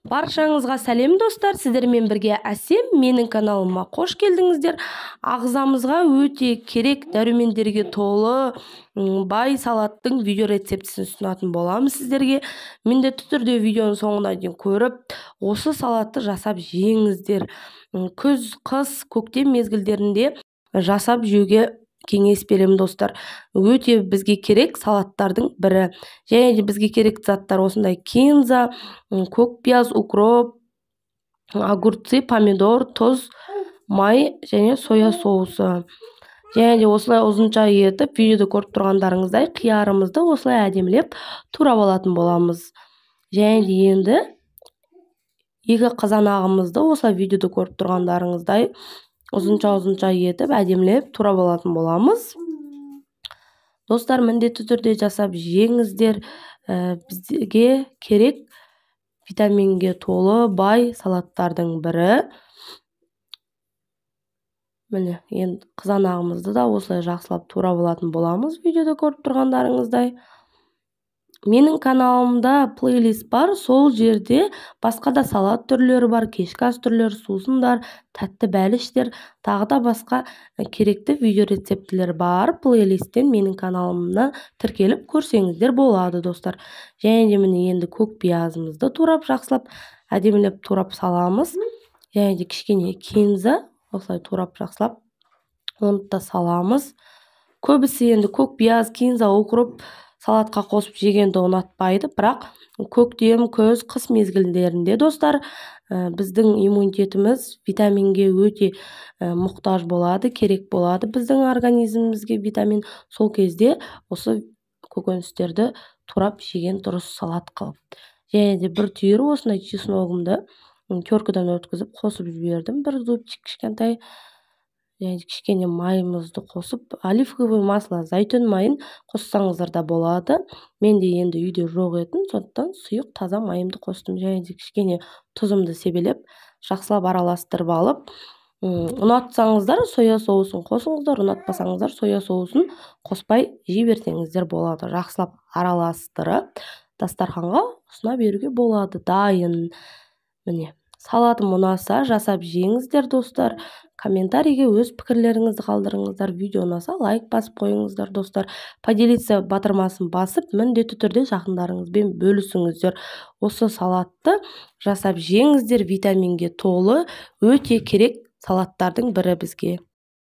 Баршаңызға сәлем достар, сіздермен бірге Әсем, менің каналыма қош келдіңіздер. Ағзамызға өте керек дәрумендерге толы бай салаттың видео рецептісін ұсынатын боламыз сіздерге. Міндетті түрде видеоның соңына дейін көріп, осы салатты жасап жеңіздер. Күз, қыс, көктем мезгілдерінде жасап жеуге кеңес беремін достар. Өте бізге керек салаттардың бірі. Және де бізге керек заттар осындай: кинза, көкпияз, укроп, огурцы, помидор, тұз, май және соя соусы. Және де осылай ұзынша етіп, видеода көріп тұрғандарыңыздай қиярымызды осылай әдемілеп турап алатын боламыз. Және де енді екі қызанағымызды осылай видеода көріп тұрғандарыңыздай ұзынша етіп әдемілеп турап алатын боламыз. Достар, міндетті түрде жасап жеңіздер. Бізге керек витаминге толы бай салаттардың бірі. Міне, енді қызанағымызды да осылай жақсылап турап алатын боламыз видеода көріп тұрғандарыңыздай. Менің каналымда плейлист бар, сол жерде басқа да салат түрлері бар, кешкі ас түрлері, сусындар, тәтті бәліштер, тағы да басқа керекті видео рецептілер бар. Плейлисттен менің каналымна тіркеліп көрсеңіздер болады достар. Және де міне енді көкпиязымызды турап жақсылап әдемілеп турап саламыз. Және де кішкене кинза осылай турап жақсылап оны да саламыз. Көбісі енді көкпияз, кинза, укроп салатқа қосып жегенді ұнатпайды, бірақ көктем, күз, қыс мезгілдерінде достар біздің иммунитетіміз витаминге өте мұқтаж болады, керек болады біздің организмімізге витамин. Сол кезде осы көкөністерді турап жеген дұрыс салат қылып. Және де бір түйір осындай чесногымды теркадан өткізіп қосып жібердім. Бір зубчик кішкентай. Және кішкене майымызды қосып, оливковый масло, зәйтүн майын қоссаңыздар да болады. Менде енді үйде жоқ етін, сондықтан сұйық таза майымды қостым. Және де кішкене тұзымды себелеп, жақсылап араластырып алып, ұнатсаңыздар соя соусын қосыңыздар, ұнатпасаңыздар соя соусын қоспай жіберсеңіздер болады. Жақсылап араластырып, дастарханға ұсына беруге болады. Дайын. Міне, салатым ұнаса жасап жеңіздер достар. Комментарийге өз пікірлеріңізді қалдырыңыздар. Видео ұнаса лайк басып қойыңыздар достар. Поделиться батырмасын басып, міндетті түрде жақындарыңызбен бөлісіңіздер. Осы салатты жасап жеңіздер. Витаминге толы өте керек салаттардың бірі бізге.